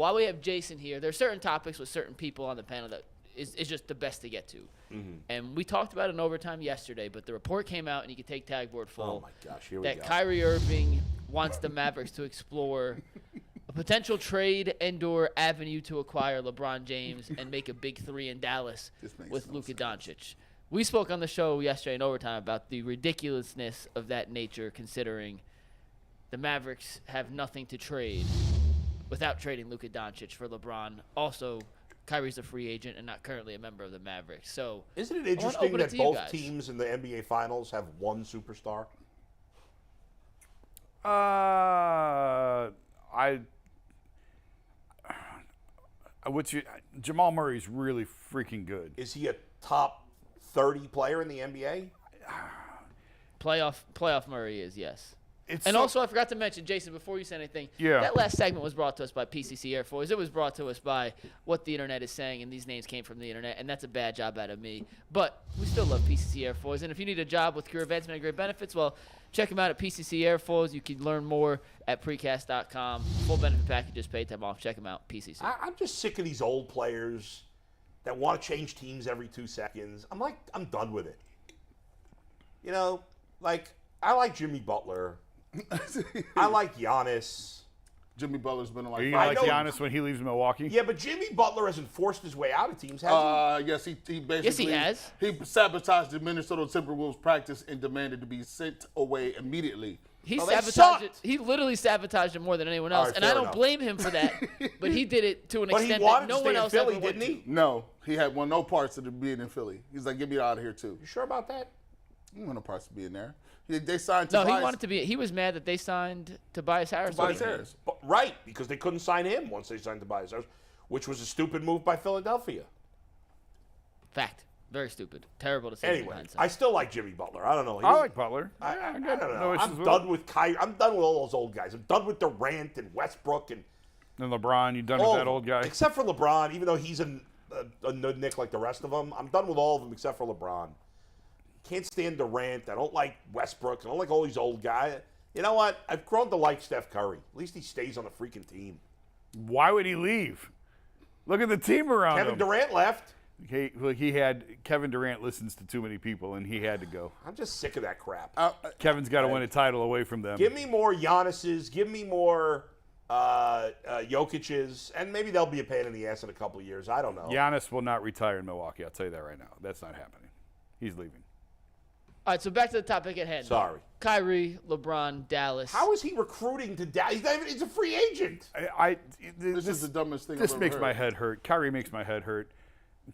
while we have Jason here, there are certain topics with certain people on the panel that is just the best to get to. Mm-hmm. And we talked about it in overtime yesterday, but the report came out, and you can take tagboard full. Oh, my gosh, here we go. That Kyrie Irving wants the Mavericks to explore a potential trade and/or avenue to acquire LeBron James and make a big three in Dallas with Luka Doncic. We spoke on the show yesterday in overtime about the ridiculousness of that nature, considering the Mavericks have nothing to trade without trading Luka Doncic for LeBron. Also, Kyrie's a free agent and not currently a member of the Mavericks. So, isn't it interesting that both teams in the NBA Finals have one superstar? Jamal Murray's really freaking good. Is he a top 30 player in the NBA? Playoff Murray is, yes. Also, I forgot to mention, Jason, before you said anything, that last segment was brought to us by PCC Airfoils. It was brought to us by what the internet is saying, and these names came from the internet, and that's a bad job out of me. But we still love PCC Airfoils, and if you need a job with career advancement and great benefits, well, check them out at PCC Airfoils. You can learn more at precast.com. Full benefit packages, paid time off. Check them out, PCC. I'm just sick of these old players that want to change teams every 2 seconds. I'm done with it. You know, I like Jimmy Butler. I like Giannis. Jimmy Butler's been like. You like Giannis when he leaves Milwaukee? Yeah, but Jimmy Butler hasn't forced his way out of teams, has he? Yes, he basically. Yes, he has. He sabotaged the Minnesota Timberwolves practice and demanded to be sent away immediately. He sabotaged it. He literally sabotaged it more than anyone else, and I don't blame him for that. But he did it to an extent that no one else ever didn't he? No, he had no parts of being in Philly. He's like, get me out of here too. You sure about that? He want no parts of being there. They signed. No, he wanted to be. He was mad that they signed Tobias Harris. Right, because they couldn't sign him once they signed Tobias Harris, which was a stupid move by Philadelphia. Fact. Very stupid. Terrible to say. Anyway, I still like Jimmy Butler. I don't know. I like Butler. I don't know. I'm done with Kyrie. I'm done with all those old guys. I'm done with Durant and Westbrook and LeBron. You done with that old guy? Except for LeBron, even though he's a Nick like the rest of them. I'm done with all of them except for LeBron. Can't stand Durant. I don't like Westbrook. I don't like all these old guys. You know what? I've grown to like Steph Curry. At least he stays on the freaking team. Why would he leave? Look at the team around him. Kevin Durant left. Kevin Durant listens to too many people, and he had to go. I'm just sick of that crap. Kevin's got to win a title away from them. Give me more Giannis's. Give me more Jokic's, and maybe they'll be a pain in the ass in a couple of years. I don't know. Giannis will not retire in Milwaukee. I'll tell you that right now. That's not happening. He's leaving. All right, so back to the topic at hand. Sorry. Kyrie, LeBron, Dallas. How is he recruiting to Dallas? He's a free agent. This is the dumbest thing This I've makes ever my heard. head hurt. Kyrie makes my head hurt.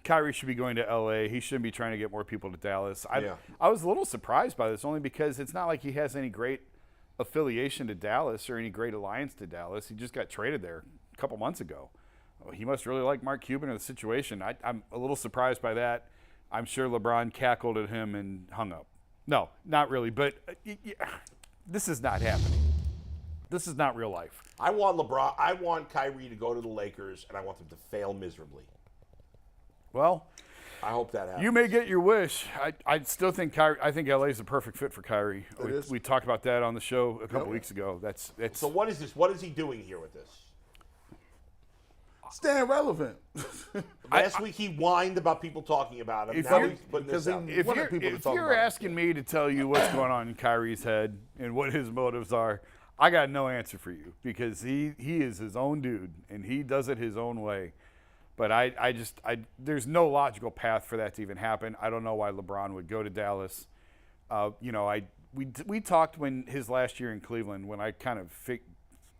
Kyrie should be going to L.A. He shouldn't be trying to get more people to Dallas. I was a little surprised by this, only because it's not like he has any great affiliation to Dallas or any great alliance to Dallas. He just got traded there a couple months ago. He must really like Mark Cuban or the situation. I'm a little surprised by that. I'm sure LeBron cackled at him and hung up. No, not really, but this is not happening. This is not real life. I want Kyrie to go to the Lakers, and I want them to fail miserably. Well, I hope that happens. You may get your wish. I still think Kyrie. I think LA is the perfect fit for Kyrie. We talked about that on the show a couple weeks ago. That's So what is this? What is he doing here with this? Staying relevant. Last week he whined about people talking about him. Now he's putting this out. If you're asking me to tell you what's going on in Kyrie's head and what his motives are, I got no answer for you, because he is his own dude and he does it his own way. But there's no logical path for that to even happen. I don't know why LeBron would go to Dallas. We talked when his last year in Cleveland, when I kind of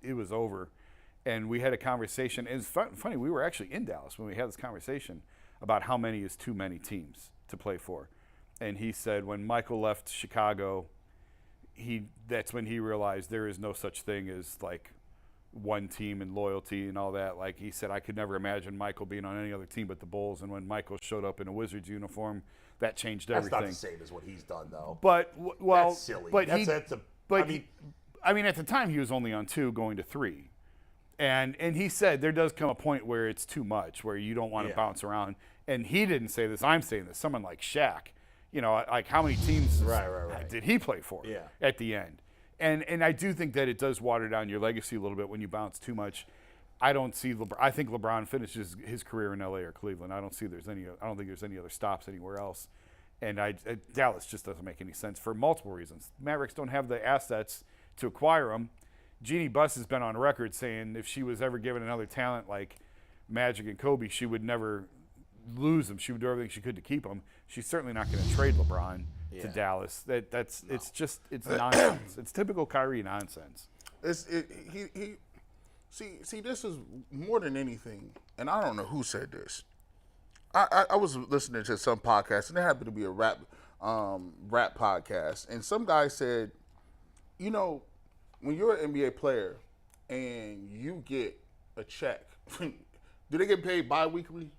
it was over, and we had a conversation. It's funny, we were actually in Dallas when we had this conversation about how many is too many teams to play for. And he said when Michael left Chicago, that's when he realized there is no such thing as like one team and loyalty and all that. Like he said, I could never imagine Michael being on any other team but the Bulls. And when Michael showed up in a Wizards uniform, that changed everything. That's not the same as what he's done, though. But that's silly. But I mean, at the time he was only on 2, going to 3, and he said there does come a point where it's too much, where you don't want to bounce around. And he didn't say this. I'm saying this. Someone like Shaq, like how many teams did he play for at the end? And I do think that it does water down your legacy a little bit when you bounce too much. I don't see LeBron. I think LeBron finishes his career in LA or Cleveland. I don't think there's any other stops anywhere else. And Dallas just doesn't make any sense for multiple reasons. Mavericks don't have the assets to acquire him. Jeannie Buss has been on record saying if she was ever given another talent like Magic and Kobe, she would never lose him. She would do everything she could to keep him. She's certainly not going to trade LeBron to Dallas. It's nonsense. It's typical Kyrie nonsense. See, this is more than anything, and I don't know who said this. I was listening to some podcast, and there happened to be a rap podcast, and some guy said, you know, when you're an NBA player and you get a check, do they get paid bi-weekly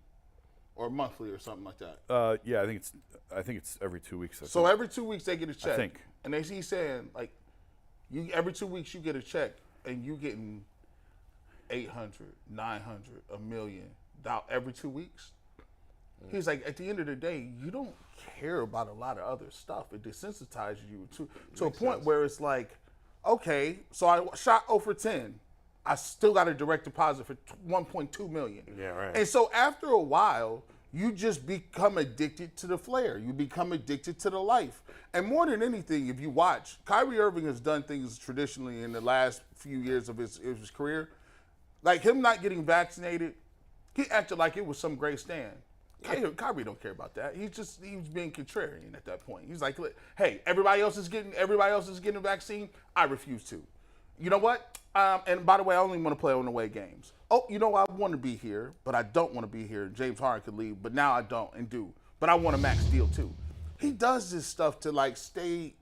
or monthly or something like that? Yeah, I think it's every 2 weeks. So every 2 weeks they get a check. I think. And he's saying like, every 2 weeks you get a check, and you getting 800, 900, $1 million every 2 weeks. He's like, at the end of the day, you don't care about a lot of other stuff. It desensitizes you to a point where it's like, okay, so I shot 0 for 10. I still got a direct deposit for $1.2 million. Yeah, right. And so after a while, you just become addicted to the flair. You become addicted to the life. And more than anything, if you watch, Kyrie Irving has done things traditionally in the last few years of his career. Like him not getting vaccinated, he acted like it was some great stand. Kyrie don't care about that. He was being contrarian at that point. He's like, hey, everybody else is getting a vaccine. I refuse to. You know what? And by the way, I only want to play on away games. Oh, you know, I want to be here, but I don't want to be here. James Harden could leave, but now I don't and do. But I want a max deal too. He does this stuff to like stay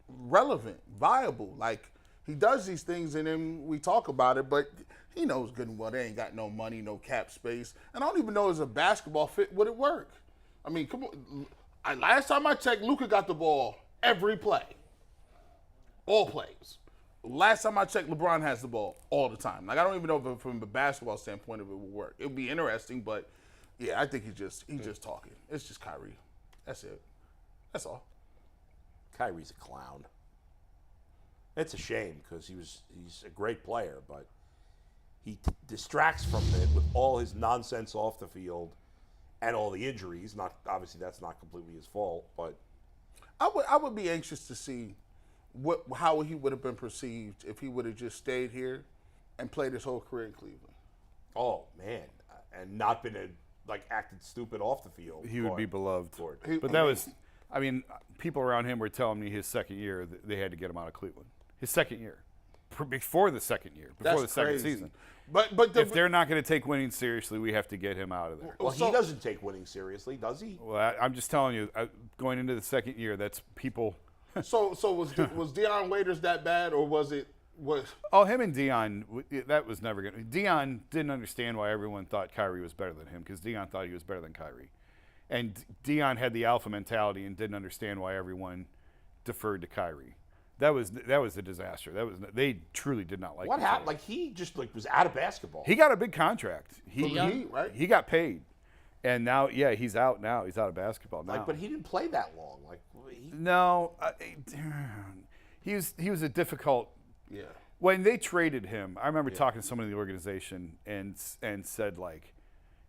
relevant, viable. Like he does these things, and then we talk about it, but he knows good and well they ain't got no money, no cap space. And I don't even know as a basketball fit would it work. I mean, come on. Last time I checked, Luka got the ball every play. All plays. Last time I checked, LeBron has the ball all the time. Like I don't even know if from a basketball standpoint if it would work. It would be interesting, but yeah, I think he's just talking. It's just Kyrie. That's it. That's all. Kyrie's a clown. It's a shame because he's a great player, but he distracts from it with all his nonsense off the field and all the injuries. Not obviously that's not completely his fault, but I would be anxious to see how he would have been perceived if he would have just stayed here and played his whole career in Cleveland. Oh man, and not been acted stupid off the field. He would be beloved. I mean, people around him were telling me his second year they had to get him out of Cleveland. His second year. Before the second year, before the second season. But if they're not going to take winning seriously, we have to get him out of there. Well, he doesn't take winning seriously, does he? Well, I'm just telling you, going into the second year, that's people. So was Deion Waiters that bad, or was it? Oh, him and Deion, that was never going to. Deion didn't understand why everyone thought Kyrie was better than him because Deion thought he was better than Kyrie. And Deion had the alpha mentality and didn't understand why everyone deferred to Kyrie. That was a disaster. They truly did not like. What happened? Like he just was out of basketball. He got a big contract. Right? He got paid, and now he's out now. He's out of basketball now. But he didn't play that long. He was a difficult. Yeah. When they traded him, I remember talking to someone in the organization and said like,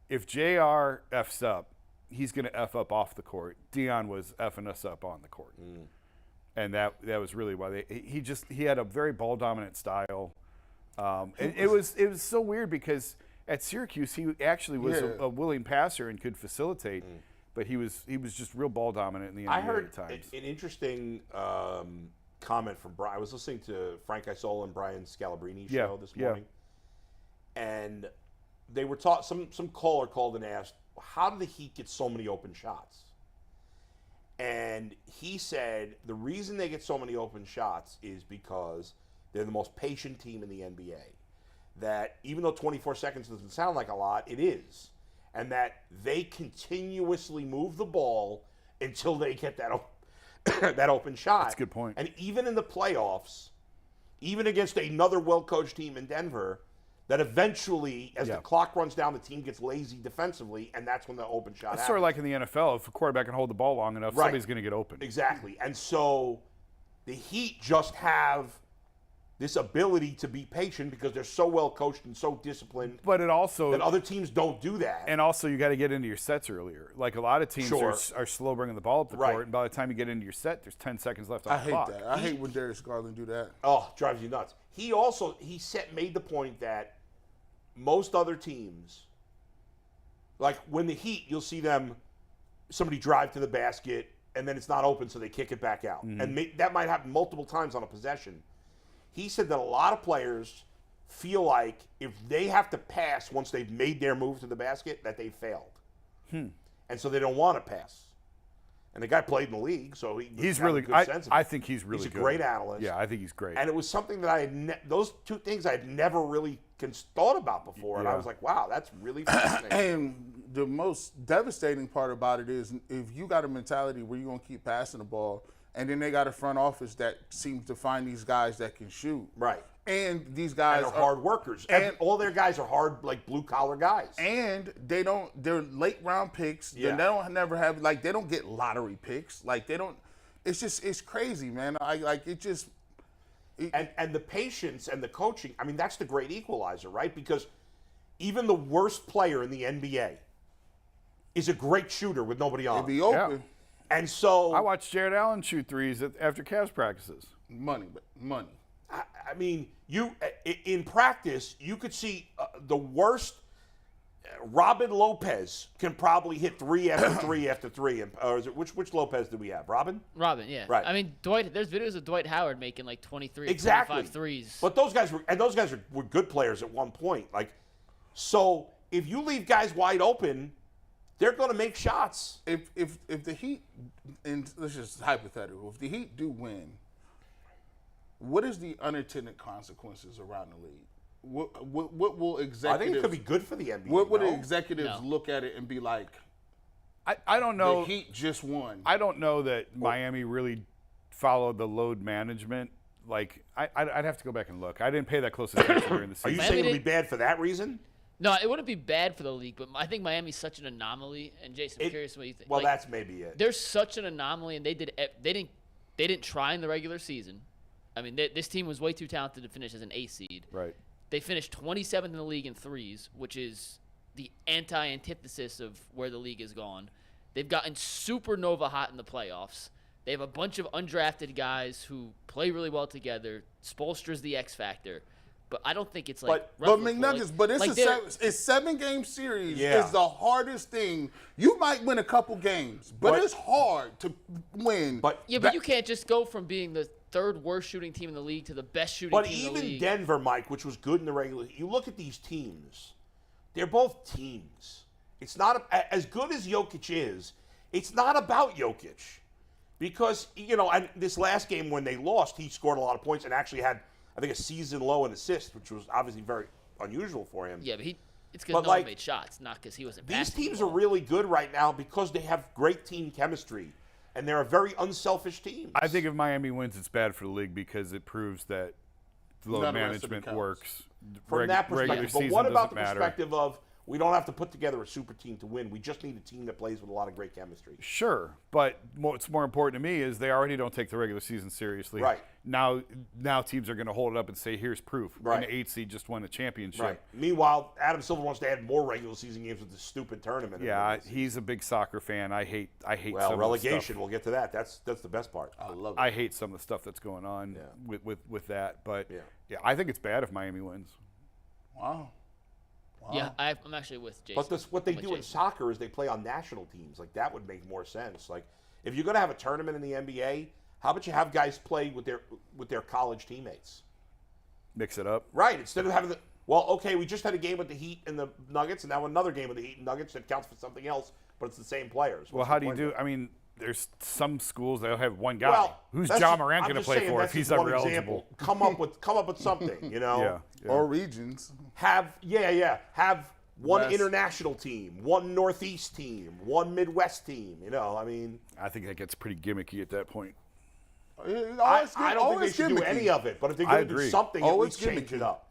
if JR f's up, he's going to f up off the court. Deion was effing us up on the court. And that was really why he had a very ball dominant style, and it was so weird because at Syracuse he actually was a willing passer and could facilitate, but he was just real ball dominant in the NBA I heard at times. an interesting comment from Brian. I was listening to Frank Isola and Brian Scalabrini's show this morning, and they were some caller called and asked, "How do the Heat get so many open shots?" And he said the reason they get so many open shots is because they're the most patient team in the NBA. That even though 24 seconds doesn't sound like a lot, it is. And that they continuously move the ball until they get that open shot. That's a good point. And even in the playoffs, even against another well-coached team in Denver, that eventually, as the clock runs down, the team gets lazy defensively, and that's when the open shot happens. It's sort of like in the NFL. If a quarterback can hold the ball long enough, somebody's going to get open. Exactly. And so the Heat just have this ability to be patient because they're so well coached and so disciplined. But it also that other teams don't do that. And also, you got to get into your sets earlier. Like a lot of teams are slow bringing the ball up the court, and by the time you get into your set, there's 10 seconds left on the clock. I hate that. I hate when Darius Garland do that. Oh, drives you nuts. He also made the point that most other teams, like when the Heat, you'll see somebody drive to the basket and then it's not open, so they kick it back out, and that might happen multiple times on a possession. He said that a lot of players feel like if they have to pass once they've made their move to the basket, that they failed. And so they don't want to pass. And the guy played in the league, so he's really good. I think he's really good. He's a great analyst. Yeah, I think he's great. And it was something that I had those two things I had never really thought about before. And I was like, wow, that's really fascinating. And the most devastating part about it is if you got a mentality where you're going to keep passing the ball, and then they got a front office that seems to find these guys that can shoot. Right. And these guys are hard workers. And all their guys are hard, like blue-collar guys. And they're late-round picks. Yeah. They don't they don't get lottery picks. Like, they don't – it's crazy, man. And the patience and the coaching, I mean, that's the great equalizer, right? Because even the worst player in the NBA is a great shooter with nobody on. It'd be open. Yeah. And so I watched Jared Allen shoot threes after Cavs practices. Money. I mean, in practice, you could see the worst. Robin Lopez can probably hit 3 after 3 after 3. Or is it which Lopez do we have? Robin, yeah. Right. I mean, there's videos of Dwight Howard making like 23 or 25 threes. But those guys were good players at one point. Like, so if you leave guys wide open, they're going to make shots. If the Heat, and this is hypothetical, if the Heat do win, what is the unintended consequences around the league? What will executives? I think it could be good for the NBA. What would the executives look at it and be like? I don't know. The Heat just won. I don't know that Miami really followed the load management. Like I'd have to go back and look. I didn't pay that close attention during the season. Are you saying it'll be bad for that reason? No, it wouldn't be bad for the league, but I think Miami's such an anomaly. And Jason, I'm curious what you think. Well, that's maybe it. They're such an anomaly, and they didn't try in the regular season. I mean, this team was way too talented to finish as an 8 seed. Right. They finished 27th in the league in threes, which is the antithesis of where the league has gone. They've gotten supernova hot in the playoffs. They have a bunch of undrafted guys who play really well together. Spoelstra's the X factor. But I don't think it's like. But McNuggets, it's 7-game series. Yeah. It's the hardest thing. You might win a couple games, but it's hard to win. But you can't just go from being the third worst shooting team in the league to the best shooting team in the league. But even Denver, Mike, which was good in the regular, you look at these teams. They're both teams. It's not as good as Jokic is. It's not about Jokic, because and this last game when they lost, he scored a lot of points and actually had, I think, a season low in assists, which was obviously very unusual for him. Yeah, but it's because no one made shots, not because he wasn't passing. These teams are really good right now because they have great team chemistry, and they're a very unselfish team. I think if Miami wins, it's bad for the league because it proves that load management works. From that perspective. But what about the perspective of we don't have to put together a super team to win. We just need a team that plays with a lot of great chemistry. Sure, but what's more important to me is they already don't take the regular season seriously. Right. Now teams are going to hold it up and say, here's proof. Right. An 8 seed just won a championship. Right. Meanwhile, Adam Silver wants to add more regular season games with this stupid tournament. Yeah, he's a big soccer fan. I hate some relegation. Of the stuff. We'll get to that. That's the best part. I love it. I hate some of the stuff that's going on with that. But yeah, I think it's bad if Miami wins. Wow. Yeah, I'm actually with Jason. But what they do in soccer is they play on national teams. Like, that would make more sense. Like, if you're going to have a tournament in the NBA, how about you have guys play with their college teammates? Mix it up. Right. Instead of having we just had a game with the Heat and the Nuggets, and now another game with the Heat and Nuggets that counts for something else, but it's the same players. Well, how do you do? I mean, there's some schools that'll have one guy. Who's Ja Morant going to play for if he's ever eligible? Come up with something, Yeah. Or regions. Have one international team, one Northeast team, one Midwest team. I mean, I think that gets pretty gimmicky at that point. I don't think they should do any of it, but if they're going to do something, at least change it up.